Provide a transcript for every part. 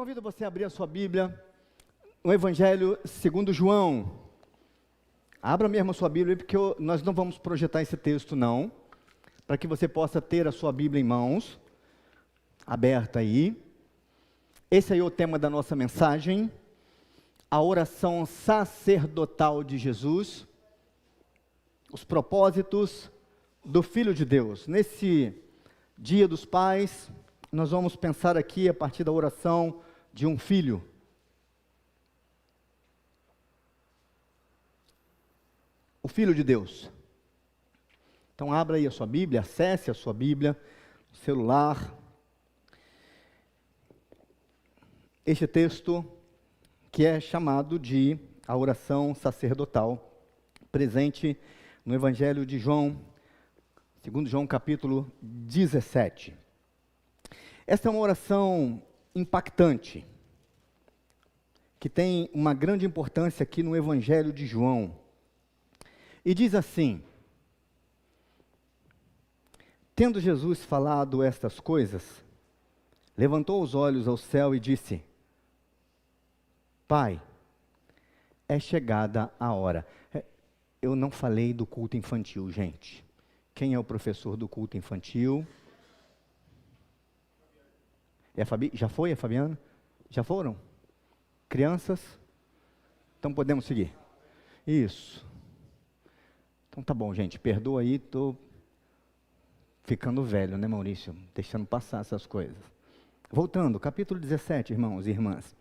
convido você a abrir a sua Bíblia no Evangelho segundo João. Abra mesmo a sua Bíblia, porque nós não vamos projetar esse texto não, para que você possa ter a sua Bíblia em mãos, aberta aí. Esse aí é o tema da nossa mensagem, a oração sacerdotal de Jesus, os propósitos do Filho de Deus. Nesse Dia dos Pais, nós vamos pensar aqui a partir da oração de um filho. O Filho de Deus. Então abra aí a sua Bíblia, acesse a sua Bíblia, no celular. Este texto que é chamado de a oração sacerdotal, presente no Evangelho de João, segundo João capítulo 17. Esta é uma oração impactante, que tem uma grande importância aqui no Evangelho de João. E diz assim: tendo Jesus falado estas coisas, levantou os olhos ao céu e disse: Pai, é chegada a hora. Eu não falei do culto infantil, gente. Quem é o professor do culto infantil? É a Fabi? Já foi a Fabiana? Já foram? Crianças? Então podemos seguir. Isso. Então tá bom, gente. Perdoa aí, estou ficando velho, né, Maurício? Deixando passar essas coisas. Voltando, capítulo 17, irmãos e irmãs.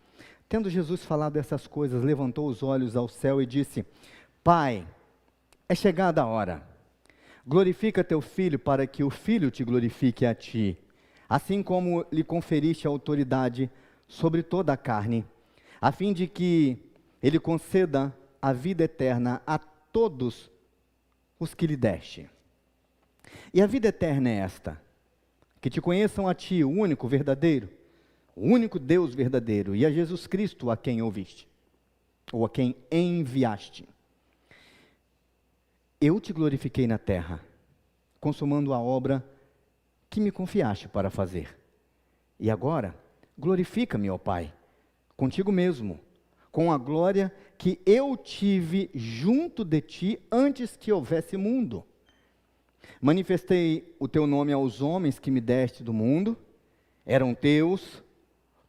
Tendo Jesus falado essas coisas, levantou os olhos ao céu e disse: Pai, é chegada a hora. Glorifica teu filho, para que o filho te glorifique a ti, assim como lhe conferiste autoridade sobre toda a carne, a fim de que ele conceda a vida eterna a todos os que lhe deste. E a vida eterna é esta: que te conheçam a ti, o único verdadeiro, o único Deus verdadeiro, e a Jesus Cristo, a quem ouviste, ou a quem enviaste. Eu te glorifiquei na terra, consumando a obra que me confiaste para fazer. E agora, glorifica-me, ó Pai, contigo mesmo, com a glória que eu tive junto de ti antes que houvesse mundo. Manifestei o teu nome aos homens que me deste do mundo, eram teus,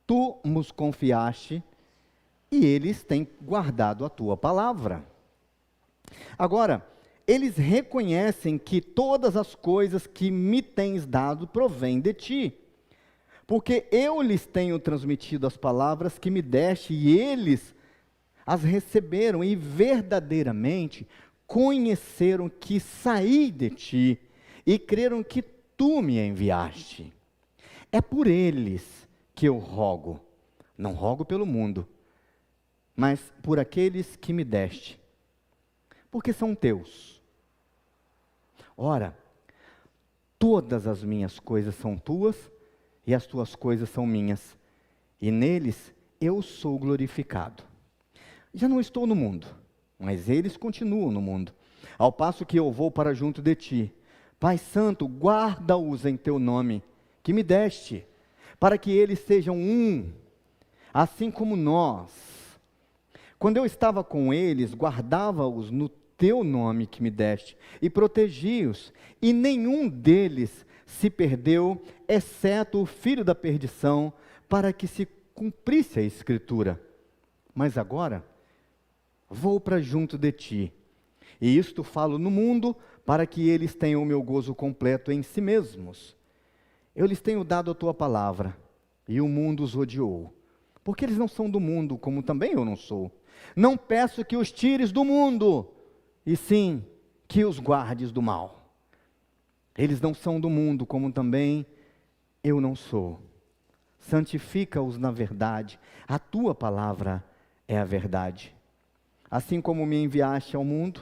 tu nos confiaste, e eles têm guardado a tua palavra. Agora, eles reconhecem que todas as coisas que me tens dado provêm de ti, porque eu lhes tenho transmitido as palavras que me deste, e eles as receberam, e verdadeiramente conheceram que saí de ti, e creram que tu me enviaste. É por eles que eu rogo, não rogo pelo mundo, mas por aqueles que me deste, porque são teus. Ora, todas as minhas coisas são tuas, e as tuas coisas são minhas, e neles eu sou glorificado. Já não estou no mundo, mas eles continuam no mundo, ao passo que eu vou para junto de ti. Pai Santo, guarda-os em teu nome, que me deste, para que eles sejam um, assim como nós. Quando eu estava com eles, guardava-os no teu nome que me deste, e protegi-os, e nenhum deles se perdeu, exceto o filho da perdição, para que se cumprisse a Escritura. Mas agora, vou para junto de ti, e isto falo no mundo, para que eles tenham o meu gozo completo em si mesmos. Eu lhes tenho dado a tua palavra, e o mundo os odiou, porque eles não são do mundo, como também eu não sou. Não peço que os tires do mundo, e sim que os guardes do mal. Eles não são do mundo, como também eu não sou. Santifica-os na verdade, a tua palavra é a verdade. Assim como me enviaste ao mundo,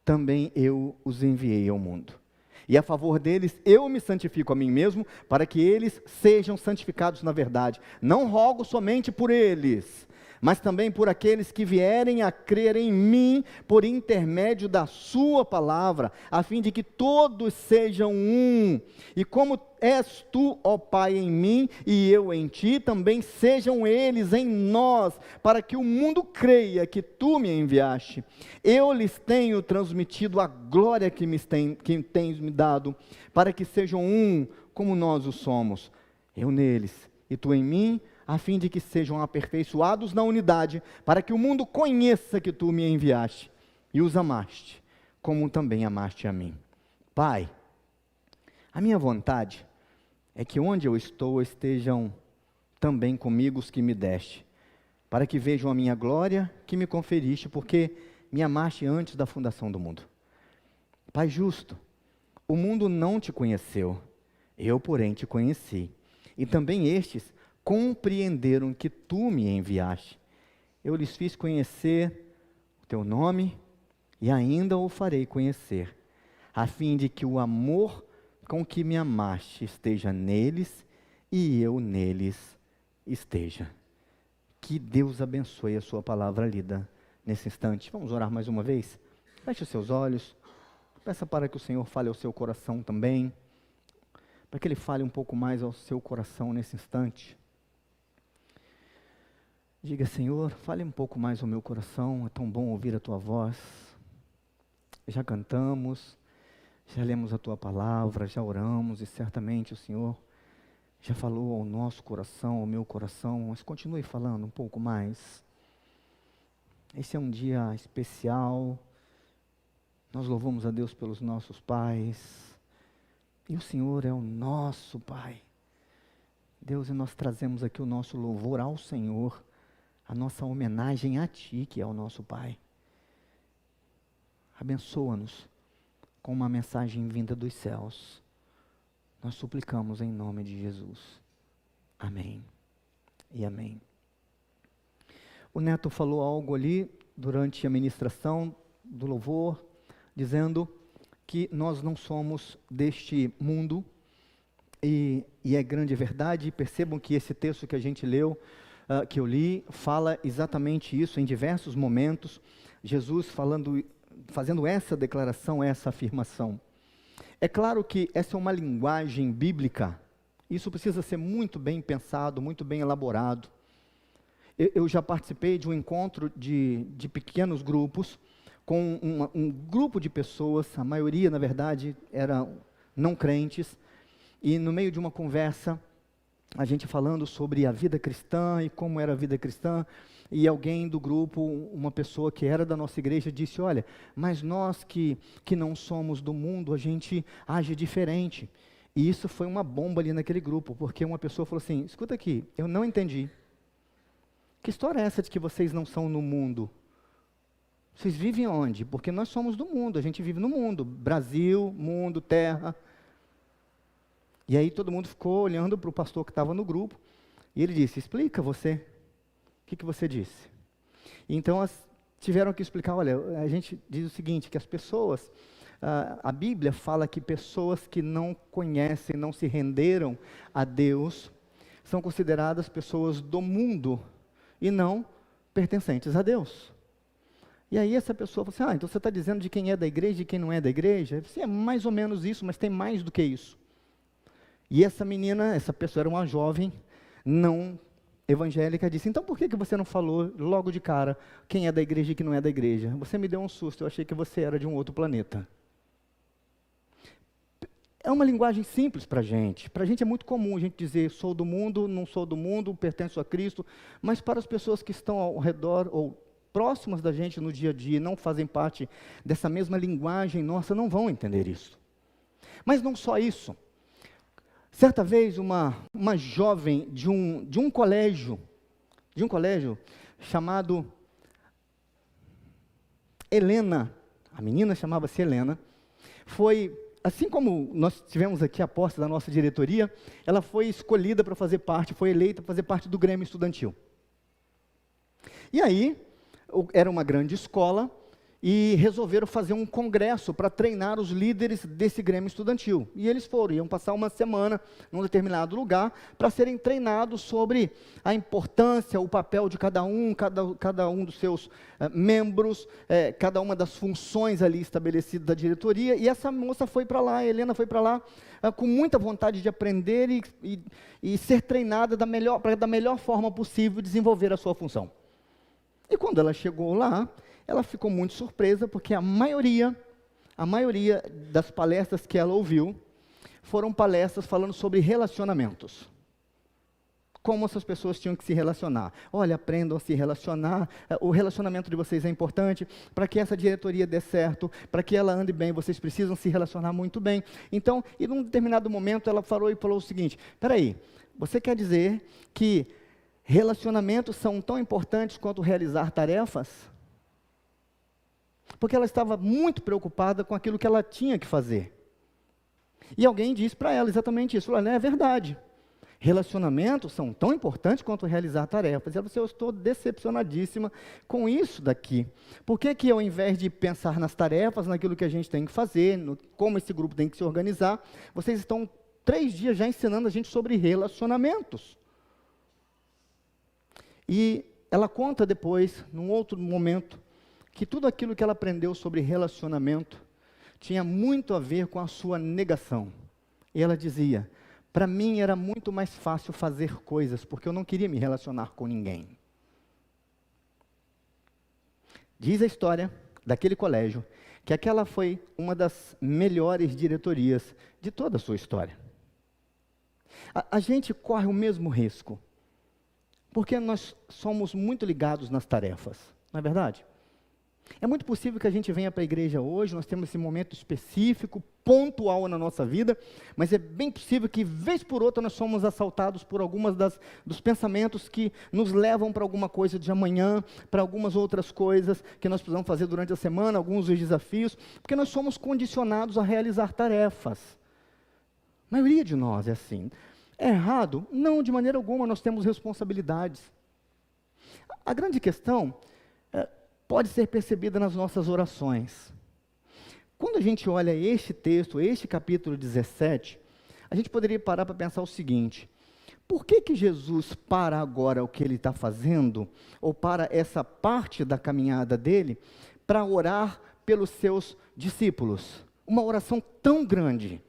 também eu os enviei ao mundo. E a favor deles eu me santifico a mim mesmo, para que eles sejam santificados na verdade. Não rogo somente por eles, mas também por aqueles que vierem a crer em mim por intermédio da sua palavra, a fim de que todos sejam um. E como és tu, ó Pai, em mim e eu em ti, também sejam eles em nós, para que o mundo creia que tu me enviaste. Eu lhes tenho transmitido a glória que tens me dado, para que sejam um, como nós o somos. Eu neles e tu em mim, a fim de que sejam aperfeiçoados na unidade, para que o mundo conheça que tu me enviaste e os amaste, como também amaste a mim. Pai, a minha vontade é que onde eu estou estejam também comigo os que me deste, para que vejam a minha glória que me conferiste, porque me amaste antes da fundação do mundo. Pai justo, o mundo não te conheceu, eu, porém, te conheci, e também estes compreenderam que tu me enviaste. Eu lhes fiz conhecer o teu nome e ainda o farei conhecer, a fim de que o amor com que me amaste esteja neles e eu neles esteja. Que Deus abençoe a sua palavra lida nesse instante. Vamos orar mais uma vez? Feche os seus olhos, peça para que o Senhor fale ao seu coração também, para que Ele fale um pouco mais ao seu coração nesse instante. Diga: Senhor, fale um pouco mais ao meu coração, é tão bom ouvir a Tua voz. Já cantamos, já lemos a Tua palavra, já oramos e certamente o Senhor já falou ao nosso coração, ao meu coração, mas continue falando um pouco mais. Esse é um dia especial, nós louvamos a Deus pelos nossos pais, e o Senhor é o nosso Pai. Deus, e nós trazemos aqui o nosso louvor ao Senhor, a nossa homenagem a Ti, que é o nosso Pai. Abençoa-nos com uma mensagem vinda dos céus. Nós suplicamos em nome de Jesus. Amém e amém. O Neto falou algo ali durante a ministração do louvor, dizendo que nós não somos deste mundo, e é grande verdade. Percebam que esse texto que a gente leu, que eu li, fala exatamente isso em diversos momentos, Jesus fazendo essa declaração, essa afirmação. É claro que essa é uma linguagem bíblica, isso precisa ser muito bem pensado, muito bem elaborado. Eu já participei de um encontro de pequenos grupos, com um grupo de pessoas, a maioria, na verdade, eram não crentes, e no meio de uma conversa, a gente falando sobre a vida cristã e como era a vida cristã, e alguém do grupo, uma pessoa que era da nossa igreja, disse: olha, mas nós que não somos do mundo, a gente age diferente. E isso foi uma bomba ali naquele grupo, porque uma pessoa falou assim: escuta aqui, eu não entendi. Que história é essa de que vocês não são no mundo? Vocês vivem onde? Porque nós somos do mundo, a gente vive no mundo, Brasil, mundo, terra. E aí todo mundo ficou olhando para o pastor que estava no grupo, e ele disse: explica você, o que você disse? E então tiveram que explicar: olha, a gente diz o seguinte, que as pessoas, a Bíblia fala que pessoas que não conhecem, não se renderam a Deus, são consideradas pessoas do mundo, e não pertencentes a Deus. E aí essa pessoa falou assim: então você está dizendo de quem é da igreja e quem não é da igreja? Eu disse: é mais ou menos isso, mas tem mais do que isso. E essa menina, essa pessoa era uma jovem não evangélica, disse: então por que você não falou logo de cara quem é da igreja e quem não é da igreja? Você me deu um susto, eu achei que você era de um outro planeta. É uma linguagem simples para a gente é muito comum a gente dizer: sou do mundo, não sou do mundo, pertenço a Cristo, mas para as pessoas que estão ao redor ou próximas da gente no dia a dia, não fazem parte dessa mesma linguagem nossa, não vão entender isso. Mas não só isso. Certa vez, uma jovem de um colégio chamado Helena, a menina chamava-se Helena, foi, assim como nós tivemos aqui a posse da nossa diretoria, ela foi escolhida para fazer parte, foi eleita para fazer parte do Grêmio Estudantil. E aí, era uma grande escola, e resolveram fazer um congresso para treinar os líderes desse grêmio estudantil. E eles iam passar uma semana num determinado lugar para serem treinados sobre a importância, o papel de cada um dos seus membros, cada uma das funções ali estabelecidas da diretoria. E essa moça foi para lá, a Helena foi para lá, com muita vontade de aprender e ser treinada para da melhor forma possível desenvolver a sua função. E quando ela chegou lá, ela ficou muito surpresa, porque a maioria das palestras que ela ouviu foram palestras falando sobre relacionamentos. Como essas pessoas tinham que se relacionar. Olha, aprendam a se relacionar, o relacionamento de vocês é importante, para que essa diretoria dê certo, para que ela ande bem, vocês precisam se relacionar muito bem. Então, e num determinado momento ela falou o seguinte: espera aí, você quer dizer que relacionamentos são tão importantes quanto realizar tarefas? Porque ela estava muito preocupada com aquilo que ela tinha que fazer. E alguém disse para ela exatamente isso. Falou: é verdade. Relacionamentos são tão importantes quanto realizar tarefas. E ela disse: eu estou decepcionadíssima com isso daqui. Por que ao invés de pensar nas tarefas, naquilo que a gente tem que fazer, como esse grupo tem que se organizar, vocês estão 3 dias já ensinando a gente sobre relacionamentos? E ela conta depois, num outro momento, que tudo aquilo que ela aprendeu sobre relacionamento tinha muito a ver com a sua negação. E ela dizia: para mim era muito mais fácil fazer coisas, porque eu não queria me relacionar com ninguém. Diz a história daquele colégio, que aquela foi uma das melhores diretorias de toda a sua história. A gente corre o mesmo risco, porque nós somos muito ligados nas tarefas, não é verdade? É muito possível que a gente venha para a igreja hoje, nós temos esse momento específico, pontual na nossa vida, mas é bem possível que, vez por outra, nós somos assaltados por algumas dos pensamentos que nos levam para alguma coisa de amanhã, para algumas outras coisas que nós precisamos fazer durante a semana, alguns dos desafios, porque nós somos condicionados a realizar tarefas. A maioria de nós é assim. É errado? Não, de maneira alguma, nós temos responsabilidades. A grande questão pode ser percebida nas nossas orações. Quando a gente olha este texto, este capítulo 17, a gente poderia parar para pensar o seguinte: por que Jesus para agora o que ele está fazendo, ou para essa parte da caminhada dele, para orar pelos seus discípulos? Uma oração tão grande.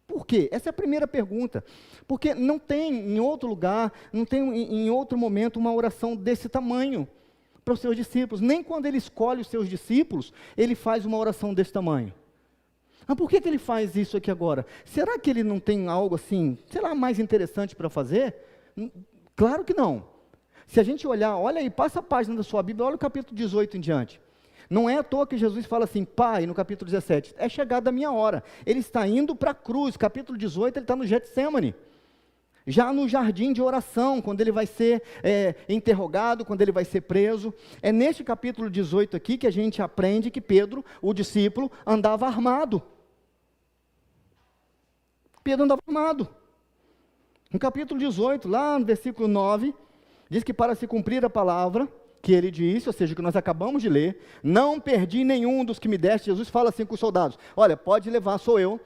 Por quê? Essa é a primeira pergunta. Porque não tem em outro lugar, não tem em outro momento uma oração desse tamanho para os seus discípulos. Nem quando ele escolhe os seus discípulos, ele faz uma oração desse tamanho. Mas por que ele faz isso aqui agora? Será que ele não tem algo assim, sei lá, mais interessante para fazer? Claro que não. Se a gente olha aí, passa a página da sua Bíblia, olha o capítulo 18 em diante. Não é à toa que Jesus fala assim: Pai, no capítulo 17, é chegada a minha hora. Ele está indo para a cruz. Capítulo 18, ele está no Getsemane. Já no jardim de oração, quando ele vai ser interrogado, quando ele vai ser preso. É neste capítulo 18 aqui que a gente aprende que Pedro, o discípulo, andava armado. Pedro andava armado. No capítulo 18, lá no versículo 9, diz que para se cumprir a palavra que ele disse, ou seja, que nós acabamos de ler, não perdi nenhum dos que me deste. Jesus fala assim com os soldados: olha, pode levar, sou eu.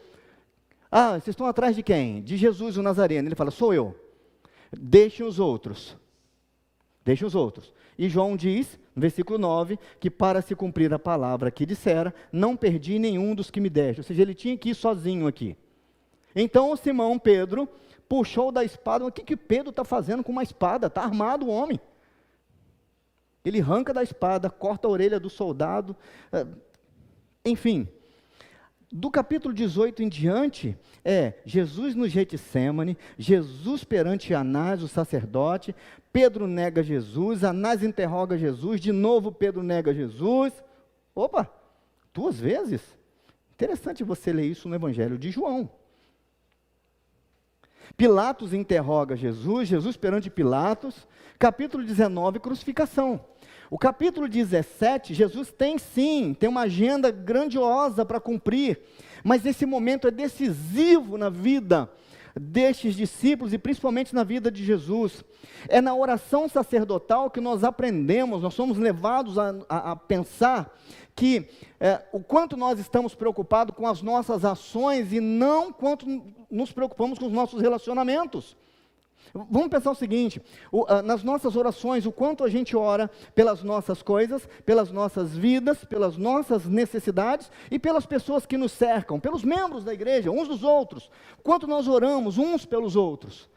Ah, vocês estão atrás de quem? De Jesus o Nazareno. Ele fala: sou eu. Deixem os outros. Deixem os outros. E João diz, no versículo 9, que para se cumprir a palavra que dissera, não perdi nenhum dos que me deste. Ou seja, ele tinha que ir sozinho aqui. Então o Simão Pedro puxou da espada. O que Pedro está fazendo com uma espada? Está armado o homem. Ele arranca da espada, corta a orelha do soldado, enfim. Do capítulo 18 em diante, Jesus no Getsemane, Jesus perante Anás, o sacerdote, Pedro nega Jesus, Anás interroga Jesus, de novo Pedro nega Jesus. Opa, 2 vezes? Interessante você ler isso no Evangelho de João. Pilatos interroga Jesus, Jesus perante Pilatos. Capítulo 19, crucificação. O capítulo 17, Jesus tem uma agenda grandiosa para cumprir, mas esse momento é decisivo na vida destes discípulos e principalmente na vida de Jesus. É na oração sacerdotal que nós aprendemos, nós somos levados a pensar que o quanto nós estamos preocupados com as nossas ações e não quanto nos preocupamos com os nossos relacionamentos. Vamos pensar o seguinte, nas nossas orações, o quanto a gente ora pelas nossas coisas, pelas nossas vidas, pelas nossas necessidades e pelas pessoas que nos cercam, pelos membros da igreja, uns dos outros, quanto nós oramos uns pelos outros.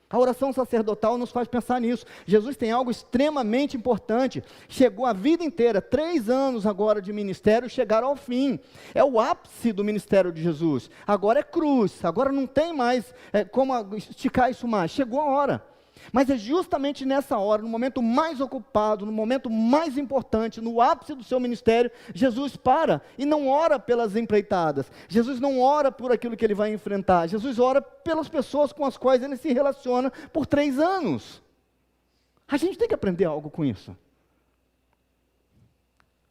A oração sacerdotal nos faz pensar nisso. Jesus tem algo extremamente importante. Chegou a vida inteira, 3 anos agora de ministério, chegaram ao fim. É o ápice do ministério de Jesus. Agora é cruz, agora não tem mais como esticar isso mais. Chegou a hora. Mas é justamente nessa hora, no momento mais ocupado, no momento mais importante, no ápice do seu ministério, Jesus para e não ora pelas empreitadas. Jesus não ora por aquilo que ele vai enfrentar. Jesus ora pelas pessoas com as quais ele se relaciona por 3 anos. A gente tem que aprender algo com isso.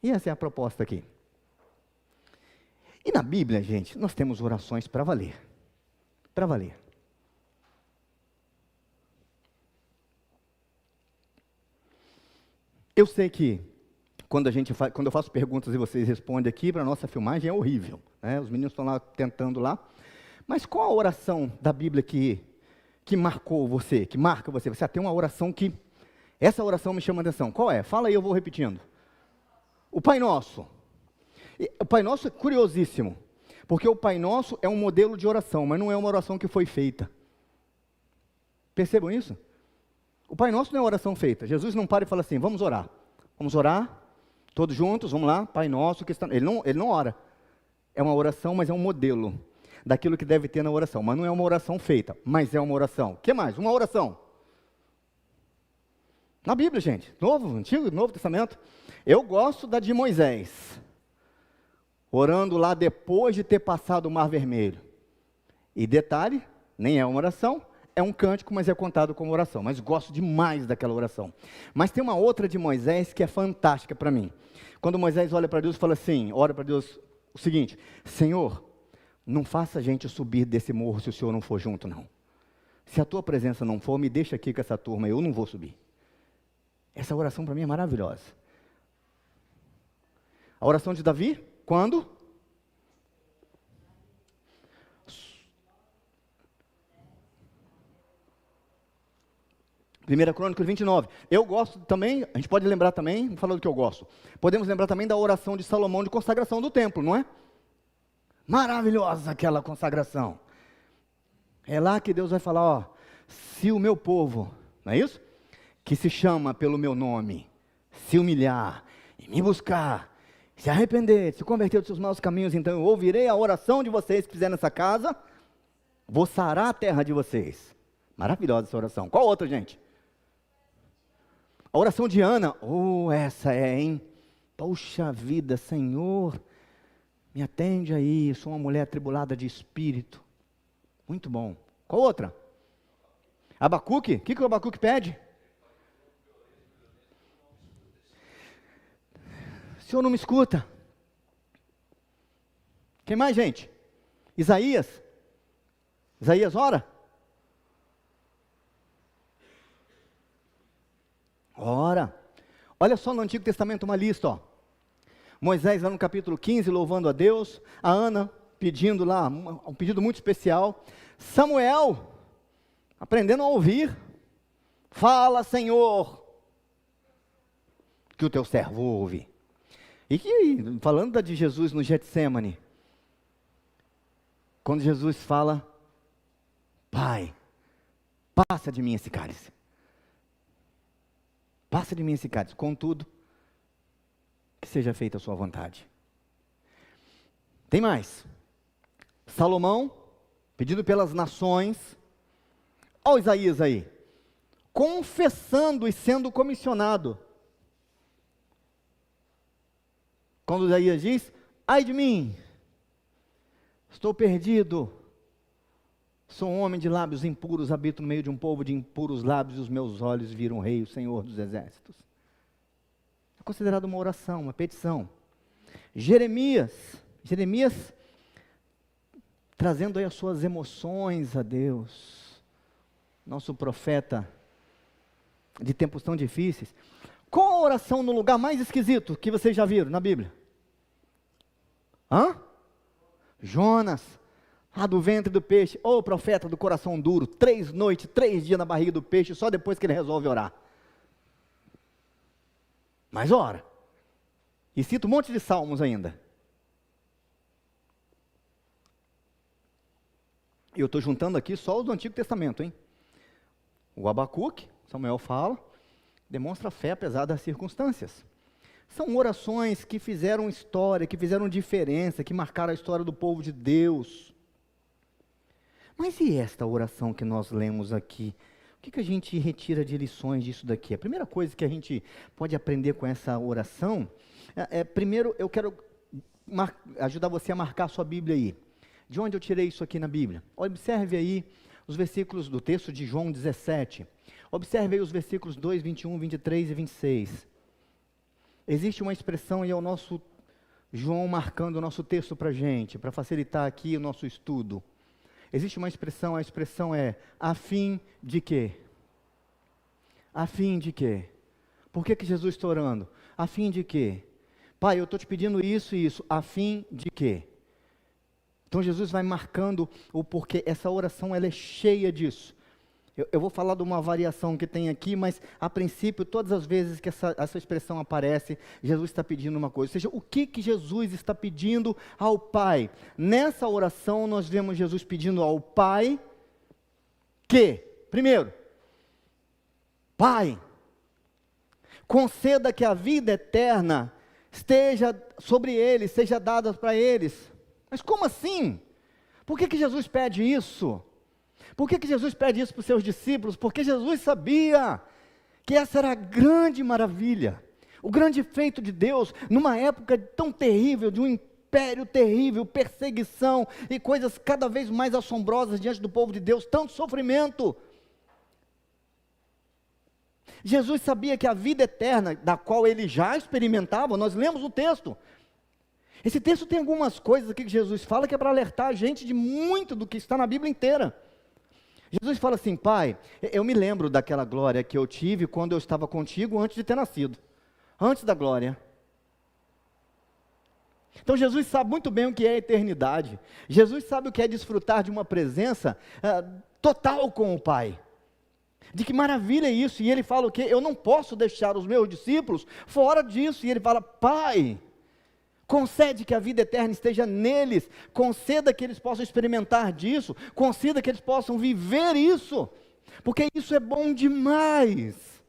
E essa é a proposta aqui. E na Bíblia, gente, nós temos orações para valer. Para valer. Eu sei que quando eu faço perguntas e vocês respondem aqui, para a nossa filmagem é horrível, né? Os meninos estão lá tentando lá. Mas qual a oração da Bíblia que marcou você, que marca você? Você tem uma oração que, essa oração me chama a atenção. Qual é? Fala aí, eu vou repetindo. O Pai Nosso. O Pai Nosso é curiosíssimo, porque o Pai Nosso é um modelo de oração, mas não é uma oração que foi feita. Percebam isso? O Pai Nosso não é oração feita. Jesus não para e fala assim, vamos orar. Vamos orar, todos juntos, vamos lá, Pai Nosso que está... Ele não ora. É uma oração, mas é um modelo daquilo que deve ter na oração. Mas não é uma oração feita, mas é uma oração. O que mais? Uma oração. Na Bíblia, gente. Novo, Antigo, Novo Testamento. Eu gosto da de Moisés. Orando lá depois de ter passado o Mar Vermelho. E detalhe, nem é uma oração. É um cântico, mas é contado como oração. Mas gosto demais daquela oração. Mas tem uma outra de Moisés que é fantástica para mim. Quando Moisés olha para Deus e fala assim, ora para Deus o seguinte, Senhor, não faça a gente subir desse morro se o Senhor não for junto, não. Se a tua presença não for, me deixa aqui com essa turma, eu não vou subir. Essa oração para mim é maravilhosa. A oração de Davi, quando? 1 Crônicas 29. Eu gosto também, a gente pode lembrar também, vou falar do que eu gosto. Podemos lembrar também da oração de Salomão de consagração do templo, não é? Maravilhosa aquela consagração. É lá que Deus vai falar, ó, se o meu povo, não é isso? Que se chama pelo meu nome, se humilhar e me buscar, se arrepender, se converter dos seus maus caminhos, então eu ouvirei a oração de vocês que fizeram nessa casa, vou sarar a terra de vocês. Maravilhosa essa oração. Qual outra, gente? A oração de Ana, essa é, hein? Poxa vida, Senhor, me atende aí, sou uma mulher atribulada de espírito. Muito bom. Qual outra? Abacuque, o que o Abacuque pede? O Senhor não me escuta. Quem mais, gente? Isaías ora? Ora, olha só no Antigo Testamento uma lista, ó. Moisés lá no capítulo 15, louvando a Deus, a Ana pedindo lá, um pedido muito especial, Samuel, aprendendo a ouvir, fala Senhor, que o teu servo ouve. E que, falando da de Jesus no Getsêmani, quando Jesus fala, Pai, passa de mim esse cálice. Passa de mim esse cálice, contudo, que seja feita a sua vontade. Tem mais. Salomão, pedido pelas nações, olha Isaías aí, confessando e sendo comissionado. Quando Isaías diz, ai de mim, estou perdido, sou um homem de lábios impuros, habito no meio de um povo de impuros lábios, e os meus olhos viram o Rei, o Senhor dos Exércitos. É considerado uma oração, uma petição. Jeremias trazendo aí as suas emoções a Deus. Nosso profeta de tempos tão difíceis. Qual a oração no lugar mais esquisito que vocês já viram na Bíblia? Jonas, do ventre do peixe. Ô profeta do coração duro, 3 noites, 3 dias na barriga do peixe, só depois que ele resolve orar. Mas ora. E cita um monte de salmos ainda. Eu estou juntando aqui só os do Antigo Testamento, hein? O Abacuque, Samuel fala, demonstra fé apesar das circunstâncias. São orações que fizeram história, que fizeram diferença, que marcaram a história do povo de Deus. Mas e esta oração que nós lemos aqui? O que a gente retira de lições disso daqui? A primeira coisa que a gente pode aprender com essa oração, primeiro eu quero ajudar você a marcar a sua Bíblia aí. De onde eu tirei isso aqui na Bíblia? Observe aí os versículos do texto de João 17. Observe aí os versículos 2, 21, 23 e 26. Existe uma expressão e é o nosso João marcando o nosso texto para a gente, para facilitar aqui o nosso estudo. Existe uma expressão, a expressão é, a fim de quê? A fim de quê? Por que Jesus está orando? A fim de quê? Pai, eu estou te pedindo isso e isso, a fim de quê? Então Jesus vai marcando o porquê. Essa oração ela é cheia disso. Eu vou falar de uma variação que tem aqui, mas a princípio, todas as vezes que essa expressão aparece, Jesus está pedindo uma coisa. Ou seja, o que Jesus está pedindo ao Pai? Nessa oração nós vemos Jesus pedindo ao Pai que, primeiro, Pai, conceda que a vida eterna esteja sobre eles, seja dada para eles. Mas como assim? Por que Jesus pede isso? Por que Jesus pede isso para os seus discípulos? Porque Jesus sabia que essa era a grande maravilha, o grande feito de Deus, numa época tão terrível, de um império terrível, perseguição e coisas cada vez mais assombrosas diante do povo de Deus, tanto sofrimento. Jesus sabia que a vida eterna, da qual ele já experimentava, nós lemos o texto. Esse texto tem algumas coisas aqui que Jesus fala que é para alertar a gente de muito do que está na Bíblia inteira. Jesus fala assim, Pai, eu me lembro daquela glória que eu tive quando eu estava contigo antes de ter nascido, antes da glória. Então Jesus sabe muito bem o que é a eternidade. Jesus sabe o que é desfrutar de uma presença total com o Pai. De que maravilha é isso, e ele fala o quê? Eu não posso deixar os meus discípulos fora disso, e ele fala, Pai, concede que a vida eterna esteja neles, conceda que eles possam experimentar disso, conceda que eles possam viver isso, porque isso é bom demais.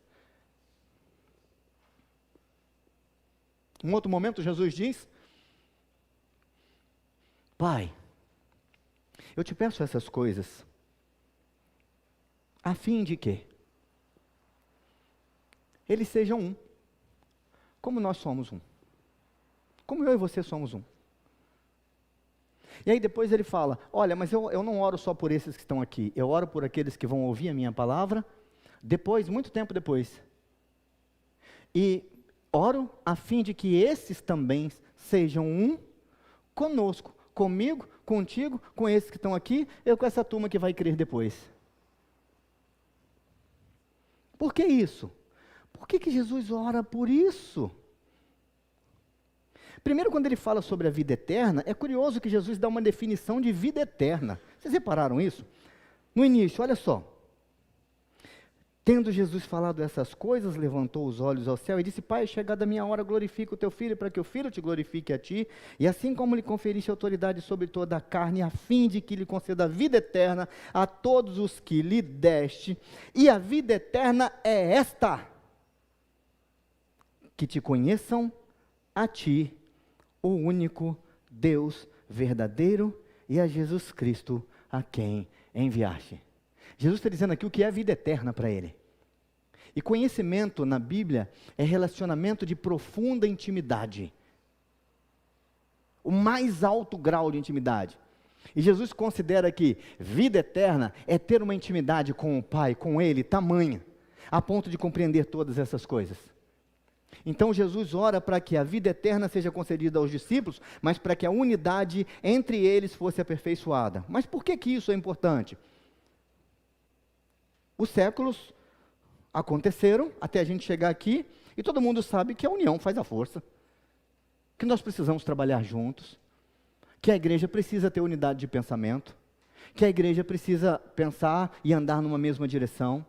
Em outro momento Jesus diz, Pai, eu te peço essas coisas, a fim de que eles sejam um, como nós somos um. Como eu e você somos um. E aí depois ele fala, olha, mas eu não oro só por esses que estão aqui, eu oro por aqueles que vão ouvir a minha palavra, depois, muito tempo depois. E oro a fim de que esses também sejam um conosco, comigo, contigo, com esses que estão aqui, eu com essa turma que vai crer depois. Por que isso? Por que Jesus ora por isso? Primeiro, quando ele fala sobre a vida eterna, é curioso que Jesus dá uma definição de vida eterna. Vocês repararam isso? No início, olha só. Tendo Jesus falado essas coisas, levantou os olhos ao céu e disse, Pai, chegada a minha hora, glorifica o teu filho, para que o filho te glorifique a ti, e assim como lhe conferiste autoridade sobre toda a carne, a fim de que lhe conceda a vida eterna a todos os que lhe deste, e a vida eterna é esta, que te conheçam a ti, o único Deus verdadeiro, e a Jesus Cristo a quem enviaste. Jesus está dizendo aqui o que é a vida eterna para ele. E conhecimento na Bíblia é relacionamento de profunda intimidade. O mais alto grau de intimidade. E Jesus considera que vida eterna é ter uma intimidade com o Pai, com Ele, tamanha, a ponto de compreender todas essas coisas. Então Jesus ora para que a vida eterna seja concedida aos discípulos, mas para que a unidade entre eles fosse aperfeiçoada. Mas por que que isso é importante? Os séculos aconteceram até a gente chegar aqui, e todo mundo sabe que a união faz a força, que nós precisamos trabalhar juntos, que a igreja precisa ter unidade de pensamento, que a igreja precisa pensar e andar numa mesma direção,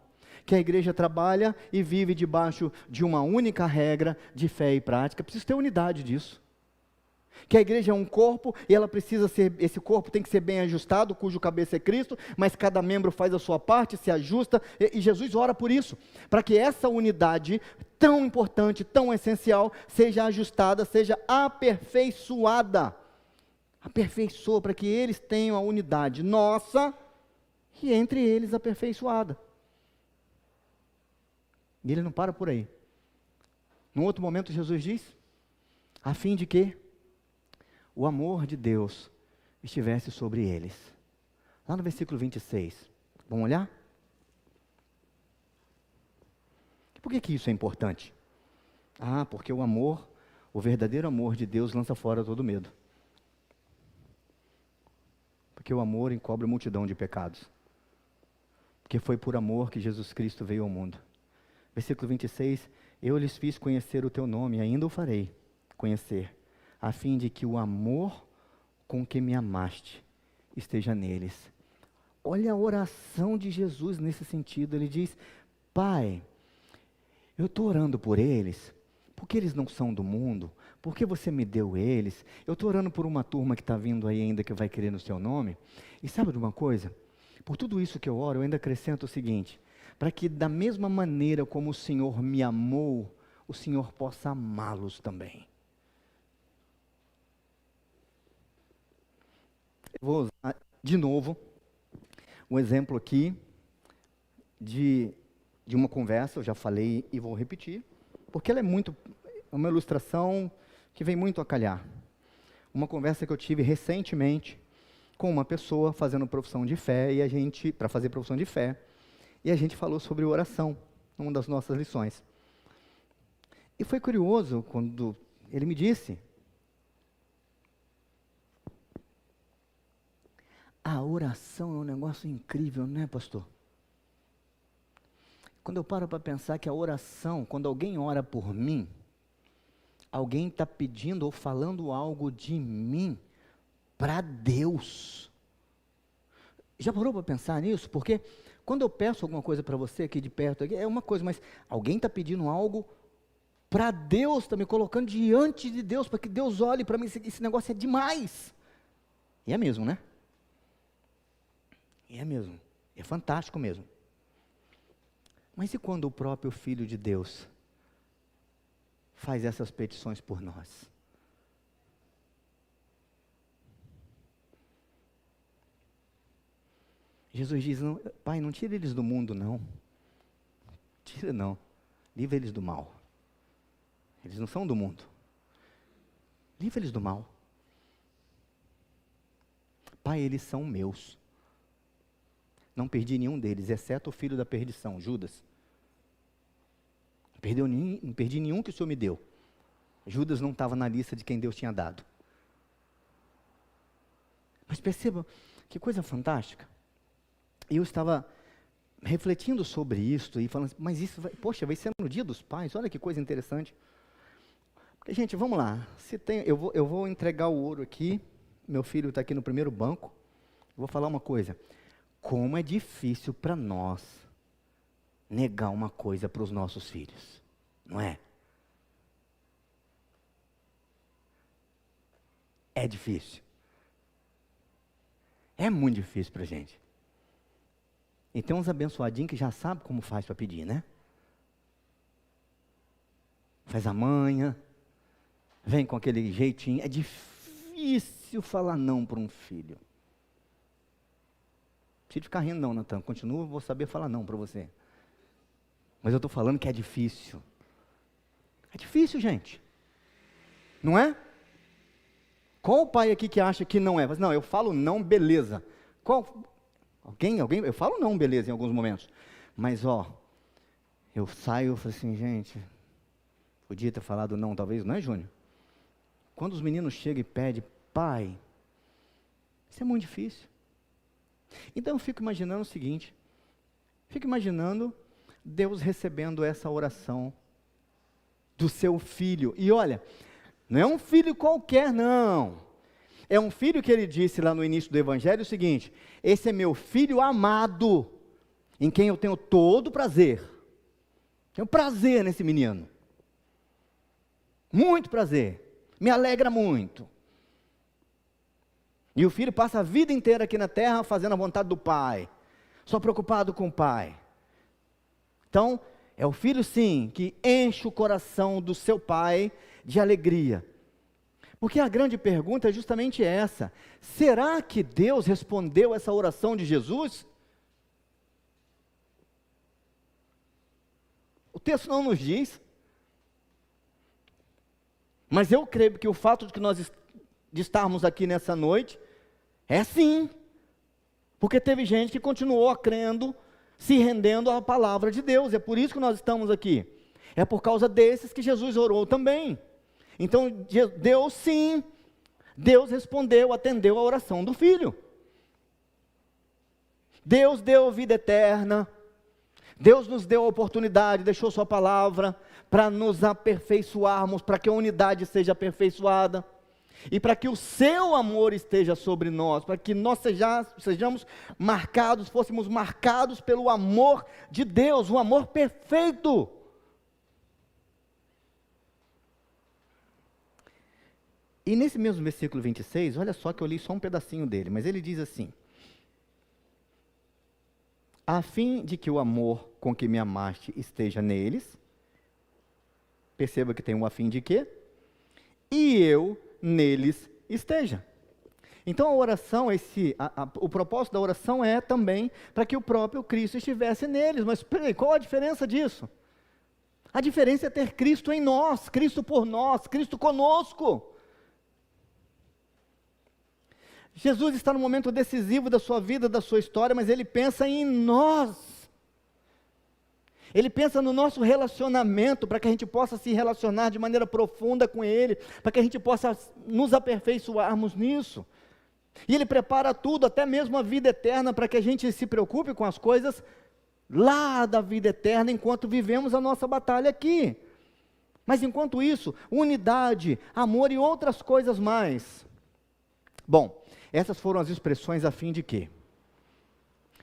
que a igreja trabalha e vive debaixo de uma única regra de fé e prática. Precisa ter unidade disso. Que a igreja é um corpo e ela precisa ser, esse corpo tem que ser bem ajustado, cujo cabeça é Cristo, mas cada membro faz a sua parte, se ajusta, e Jesus ora por isso, para que essa unidade tão importante, tão essencial, seja ajustada, seja aperfeiçoada. Aperfeiçoa para que eles tenham a unidade nossa e entre eles aperfeiçoada. E ele não para por aí. Num outro momento Jesus diz, a fim de que o amor de Deus estivesse sobre eles. Lá no versículo 26. Vamos olhar? Por que que isso é importante? Porque o amor, o verdadeiro amor de Deus lança fora todo medo. Porque o amor encobre multidão de pecados. Porque foi por amor que Jesus Cristo veio ao mundo. Versículo 26, eu lhes fiz conhecer o teu nome, e ainda o farei conhecer, a fim de que o amor com que me amaste esteja neles. Olha a oração de Jesus nesse sentido, ele diz, Pai, eu estou orando por eles, porque eles não são do mundo, porque você me deu eles, eu estou orando por uma turma que está vindo aí ainda que vai querer no seu nome, e sabe de uma coisa? Por tudo isso que eu oro, eu ainda acrescento o seguinte, para que da mesma maneira como o Senhor me amou, o Senhor possa amá-los também. Eu vou usar de novo um exemplo aqui de uma conversa, eu já falei e vou repetir, porque ela é uma ilustração que vem muito a calhar. Uma conversa que eu tive recentemente com uma pessoa fazendo profissão de fé, para fazer profissão de fé, e a gente falou sobre oração, numa das nossas lições. E foi curioso quando ele me disse, a oração é um negócio incrível, não é, pastor? Quando eu paro para pensar que a oração, quando alguém ora por mim, alguém está pedindo ou falando algo de mim para Deus. Já parou para pensar nisso? Porque quando eu peço alguma coisa para você aqui de perto, é uma coisa, mas alguém está pedindo algo para Deus, está me colocando diante de Deus, para que Deus olhe para mim, esse negócio é demais. E é mesmo, né? E é mesmo, é fantástico mesmo. Mas e quando o próprio Filho de Deus faz essas petições por nós? Jesus diz, não, Pai, não tira eles do mundo, não. Tira não, livra eles do mal. Eles não são do mundo. Livra eles do mal. Pai, eles são meus. Não perdi nenhum deles, exceto o filho da perdição, Judas. Não perdi nenhum que o Senhor me deu. Judas não estava na lista de quem Deus tinha dado. Mas perceba, que coisa fantástica. Eu estava refletindo sobre isso e falando, mas isso vai ser no dia dos pais, olha que coisa interessante. Porque, gente, vamos lá, eu vou entregar o ouro aqui, meu filho está aqui no primeiro banco, eu vou falar uma coisa, como é difícil para nós negar uma coisa para os nossos filhos, não é? É difícil. É muito difícil para a gente. E tem uns abençoadinhos que já sabem como faz para pedir, né? Faz a manha, vem com aquele jeitinho. É difícil falar não para um filho. Não precisa ficar rindo não, Natan. Continua, vou saber falar não para você. Mas eu estou falando que é difícil. É difícil, gente. Não é? Qual o pai aqui que acha que não é? Não, eu falo não, beleza. Alguém, eu falo não, beleza, em alguns momentos. Mas, eu saio e falo assim, gente, Podia ter falado não, talvez, não é, Júnior? Quando os meninos chegam e pedem, pai, isso é muito difícil. Então eu fico imaginando o seguinte, fico imaginando Deus recebendo essa oração do seu filho. E olha, não é um filho qualquer, não. É um filho que ele disse lá no início do Evangelho o seguinte: esse é meu filho amado, em quem eu tenho todo prazer. Tenho prazer nesse menino. Muito prazer. Me alegra muito. E o filho passa a vida inteira aqui na terra fazendo a vontade do pai, só preocupado com o pai. Então, é o filho sim, que enche o coração do seu pai de alegria. Porque a grande pergunta é justamente essa: será que Deus respondeu essa oração de Jesus? O texto não nos diz. Mas eu creio que o fato de que nós de estarmos aqui nessa noite é sim. Porque teve gente que continuou crendo, se rendendo à palavra de Deus. É por isso que nós estamos aqui. É por causa desses que Jesus orou também. Então, Deus sim, Deus respondeu, atendeu a oração do filho. Deus deu vida eterna. Deus nos deu a oportunidade, deixou sua palavra para nos aperfeiçoarmos, para que a unidade seja aperfeiçoada. E para que o seu amor esteja sobre nós, para que nós sejamos marcados, fôssemos marcados pelo amor de Deus, um amor perfeito. E nesse mesmo versículo 26, olha só que eu li só um pedacinho dele, mas ele diz assim: a fim de que o amor com que me amaste esteja neles, perceba que tem um a fim de quê? E eu neles esteja. Então a oração, o propósito da oração é também para que o próprio Cristo estivesse neles. Mas peraí, qual a diferença disso? A diferença é ter Cristo em nós, Cristo por nós, Cristo conosco. Jesus está no momento decisivo da sua vida, da sua história, mas Ele pensa em nós. Ele pensa no nosso relacionamento, para que a gente possa se relacionar de maneira profunda com Ele, para que a gente possa nos aperfeiçoarmos nisso. E Ele prepara tudo, até mesmo a vida eterna, para que a gente se preocupe com as coisas lá da vida eterna, enquanto vivemos a nossa batalha aqui. Mas enquanto isso, unidade, amor e outras coisas mais. Bom, essas foram as expressões a fim de quê?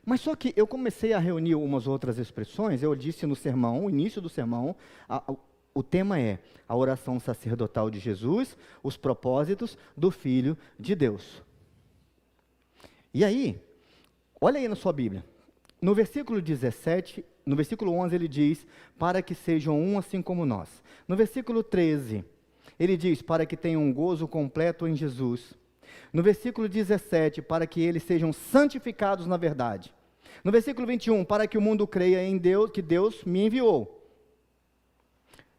Mas só que eu comecei a reunir umas outras expressões. Eu disse no sermão, no início do sermão, o tema é a oração sacerdotal de Jesus, os propósitos do Filho de Deus. E aí, olha aí na sua Bíblia, no versículo 17, no versículo 11 ele diz, para que sejam um assim como nós. No versículo 13, ele diz, para que tenham um gozo completo em Jesus. No versículo 17, para que eles sejam santificados na verdade. No versículo 21, para que o mundo creia em Deus, que Deus me enviou.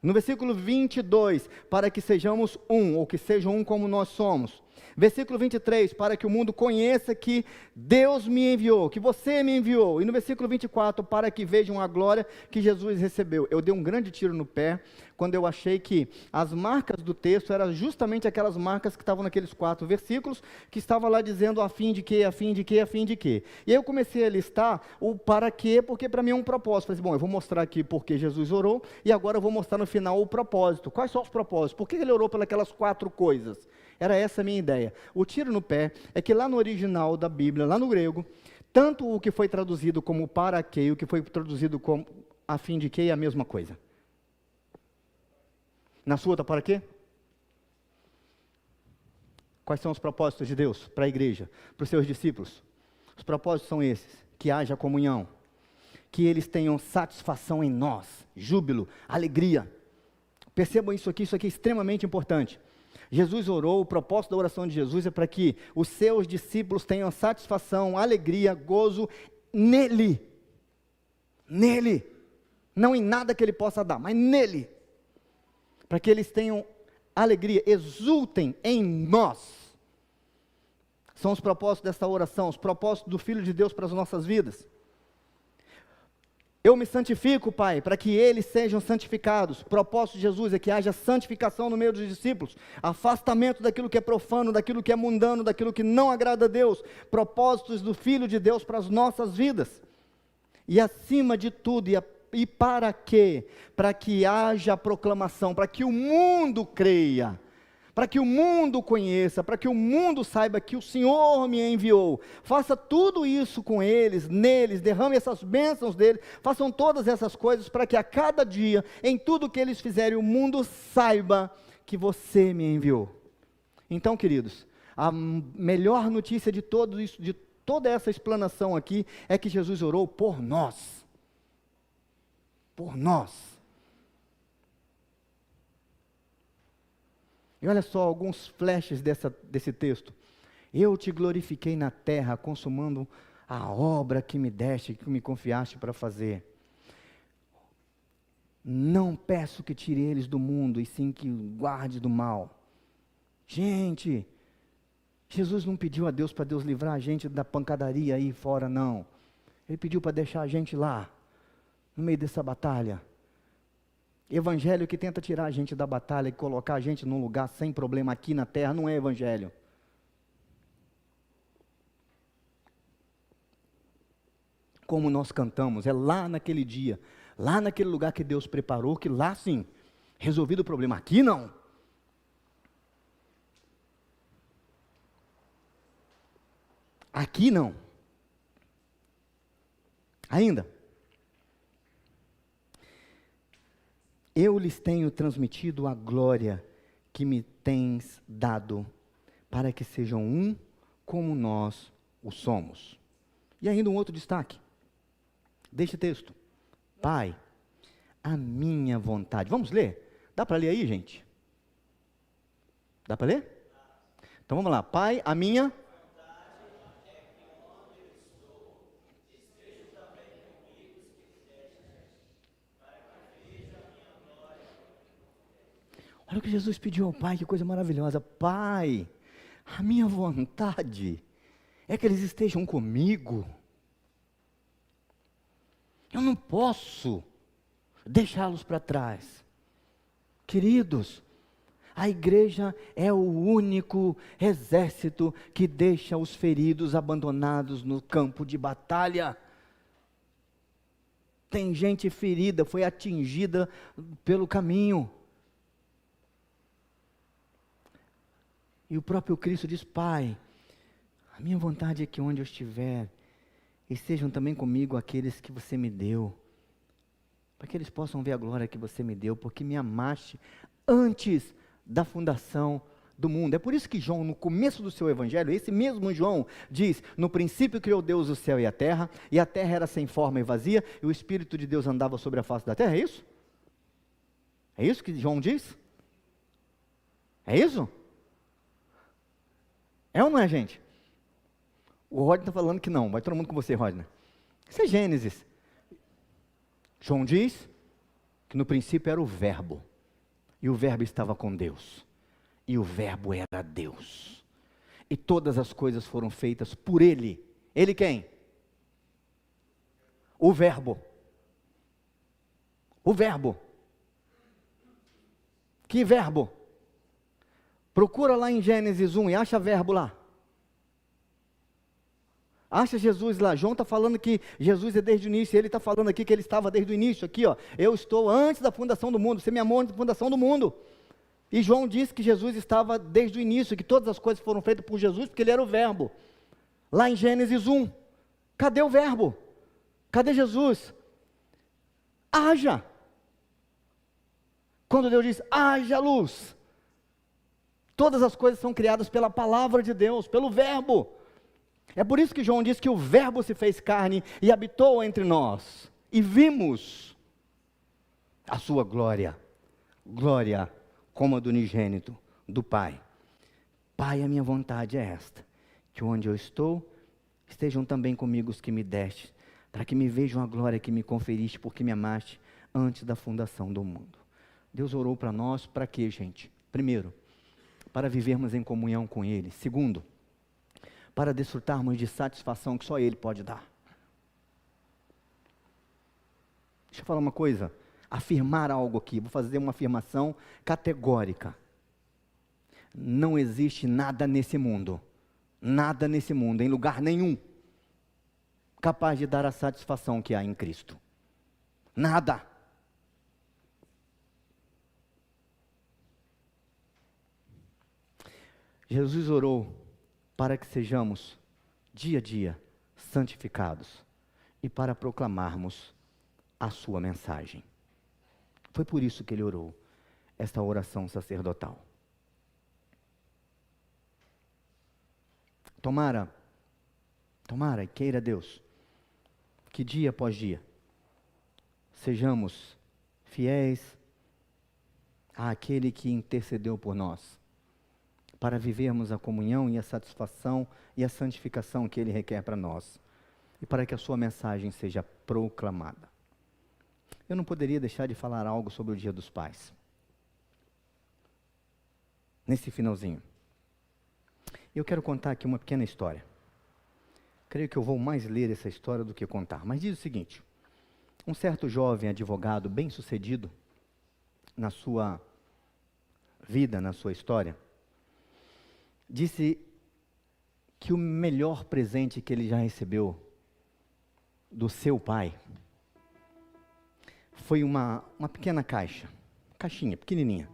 No versículo 22, para que sejamos um, ou que sejam um como nós somos. Versículo 23, para que o mundo conheça que Deus me enviou, que você me enviou. E no versículo 24, para que vejam a glória que Jesus recebeu. Eu dei um grande tiro no pé, quando eu achei que as marcas do texto eram justamente aquelas marcas que estavam naqueles 4 versículos, que estavam lá dizendo a fim de quê, a fim de quê, a fim de quê. E aí eu comecei a listar o para quê, porque para mim é um propósito. Falei assim, bom, eu vou mostrar aqui porque Jesus orou, e agora eu vou mostrar no final o propósito. Quais são os propósitos? Por que ele orou pelas 4 coisas? Era essa a minha ideia. O tiro no pé é que lá no original da Bíblia, lá no grego, tanto o que foi traduzido como para quê e o que foi traduzido como a fim de quê é a mesma coisa. Na sua está para quê? Quais são os propósitos de Deus para a igreja, para os seus discípulos? Os propósitos são esses: que haja comunhão, que eles tenham satisfação em nós, júbilo, alegria. Percebam isso aqui é extremamente importante. Jesus orou, o propósito da oração de Jesus é para que os seus discípulos tenham satisfação, alegria, gozo nele. Nele. Não em nada que ele possa dar, mas nele. Para que eles tenham alegria, exultem em nós. São os propósitos desta oração, os propósitos do Filho de Deus para as nossas vidas. Eu me santifico, Pai, para que eles sejam santificados. O propósito de Jesus é que haja santificação no meio dos discípulos, afastamento daquilo que é profano, daquilo que é mundano, daquilo que não agrada a Deus, propósitos do Filho de Deus para as nossas vidas. E acima de tudo, e para quê? Para que haja proclamação, para que o mundo creia, para que o mundo conheça, para que o mundo saiba que o Senhor me enviou. Faça tudo isso com eles, neles, derrame essas bênçãos deles, façam todas essas coisas para que a cada dia, em tudo que eles fizerem, o mundo saiba que você me enviou. Então, queridos, a melhor notícia de tudo isso, de toda essa explanação aqui, é que Jesus orou por nós. Por nós. E olha só alguns flashes desse texto. Eu te glorifiquei na terra, consumando a obra que me deste, que me confiaste para fazer. Não peço que tire eles do mundo, e sim que guarde do mal. Gente, Jesus não pediu a Deus para Deus livrar a gente da pancadaria aí fora, não. Ele pediu para deixar a gente lá, no meio dessa batalha. Evangelho que tenta tirar a gente da batalha e colocar a gente num lugar sem problema aqui na terra, não é evangelho. Como nós cantamos, é lá naquele dia, lá naquele lugar que Deus preparou, que lá sim, resolvido o problema. Aqui não. Aqui não. Ainda. Eu lhes tenho transmitido a glória que me tens dado, para que sejam um como nós o somos. E ainda um outro destaque, deste texto. Pai, a minha vontade. Vamos ler? Dá para ler aí, gente? Dá para ler? Então vamos lá. Pai, a minha Olha o que Jesus pediu ao Pai, que coisa maravilhosa. Pai, a minha vontade é que eles estejam comigo. Eu não posso deixá-los para trás. Queridos, a igreja é o único exército que deixa os feridos abandonados no campo de batalha. Tem gente ferida, foi atingida pelo caminho. E o próprio Cristo diz: Pai, a minha vontade é que onde eu estiver, estejam também comigo aqueles que você me deu, para que eles possam ver a glória que você me deu, porque me amaste antes da fundação do mundo. É por isso que João, no começo do seu evangelho, esse mesmo João diz: no princípio criou Deus o céu e a terra era sem forma e vazia, e o Espírito de Deus andava sobre a face da terra. É isso? É isso que João diz? É isso? É ou não é, gente? O Rodney está falando que não. Vai todo mundo com você, Rodney. Isso é Gênesis. João diz que no princípio era o verbo. E o verbo estava com Deus. E o verbo era Deus. E todas as coisas foram feitas por Ele. Ele quem? O verbo. O verbo. Que verbo? Procura lá em Gênesis 1 e acha verbo lá. Acha Jesus lá. João está falando que Jesus é desde o início. Ele está falando aqui que ele estava desde o início. Aqui, ó. Eu estou antes da fundação do mundo. Você me amou antes da fundação do mundo. E João diz que Jesus estava desde o início, que todas as coisas foram feitas por Jesus, porque ele era o verbo. Lá em Gênesis 1. Cadê o verbo? Cadê Jesus? Haja. Quando Deus diz, haja luz. Todas as coisas são criadas pela palavra de Deus, pelo verbo. É por isso que João diz que o verbo se fez carne e habitou entre nós. E vimos a sua glória. Glória como a do unigênito do Pai. Pai, a minha vontade é esta, que onde eu estou, estejam também comigo os que me deste, para que me vejam a glória que me conferiste, porque me amaste antes da fundação do mundo. Deus orou para nós, para quê, gente? Primeiro, para vivermos em comunhão com Ele. Segundo, para desfrutarmos de satisfação que só Ele pode dar. Deixa eu falar uma coisa, afirmar algo aqui, vou fazer uma afirmação categórica. Não existe nada nesse mundo, em lugar nenhum, capaz de dar a satisfação que há em Cristo. Nada. Jesus orou para que sejamos, dia a dia, santificados e para proclamarmos a sua mensagem. Foi por isso que ele orou esta oração sacerdotal. Tomara, e queira Deus, que dia após dia, sejamos fiéis àquele que intercedeu por nós, para vivermos a comunhão e a satisfação e a santificação que ele requer para nós, e para que a sua mensagem seja proclamada. Eu não poderia deixar de falar algo sobre o Dia dos Pais, nesse finalzinho. Eu quero contar aqui uma pequena história. Creio que eu vou mais ler essa história do que contar. Mas diz o seguinte: um certo jovem advogado bem-sucedido na sua vida, na sua história, disse que o melhor presente que ele já recebeu do seu pai foi uma pequena caixinha, pequenininha.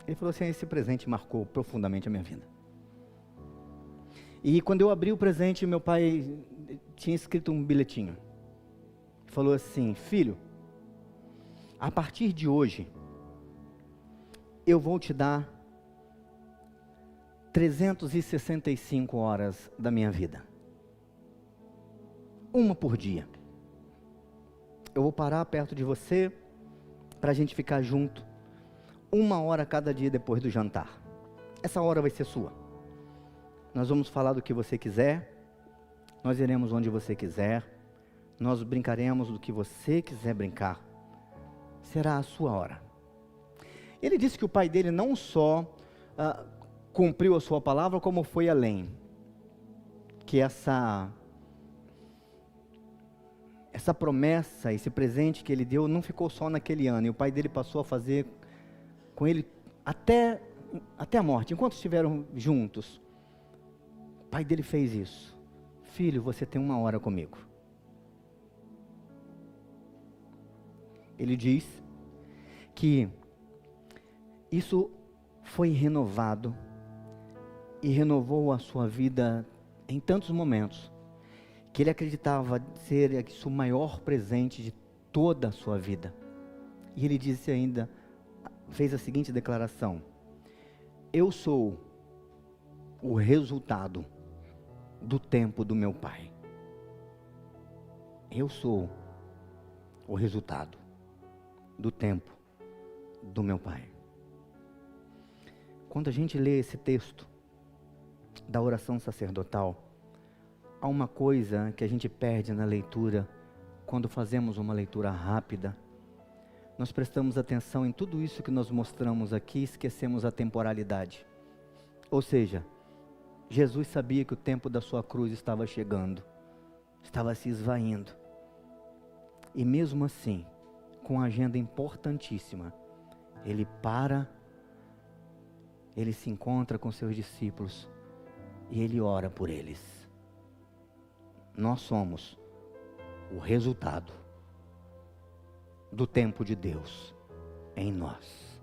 Ele falou assim: esse presente marcou profundamente a minha vida. E quando eu abri o presente, meu pai tinha escrito um bilhetinho. Falou assim: filho, a partir de hoje, eu vou te dar 365 horas da minha vida. Uma por dia. Eu vou parar perto de você, para a gente ficar junto, 1 hora cada dia depois do jantar. Essa hora vai ser sua. Nós vamos falar do que você quiser, nós iremos onde você quiser, nós brincaremos do que você quiser brincar. Será a sua hora. Ele disse que o pai dele não só cumpriu a sua palavra, como foi além. Que essa promessa, esse presente que ele deu, não ficou só naquele ano. E o pai dele passou a fazer com ele até a morte, enquanto estiveram juntos. O pai dele fez isso. Filho, você tem 1 hora comigo. Ele diz que isso foi renovado e renovou a sua vida em tantos momentos, que ele acreditava ser isso o maior presente de toda a sua vida. E ele disse ainda, fez a seguinte declaração: eu sou o resultado do tempo do meu pai. Eu sou o resultado do tempo do meu pai. Quando a gente lê esse texto da oração sacerdotal, há uma coisa que a gente perde na leitura, quando fazemos uma leitura rápida. Nós prestamos atenção em tudo isso que nós mostramos aqui e esquecemos a temporalidade. Ou seja, Jesus sabia que o tempo da sua cruz estava chegando, estava se esvaindo. E mesmo assim, com uma agenda importantíssima, ele ele se encontra com seus discípulos e ele ora por eles. Nós somos o resultado do tempo de Deus em nós.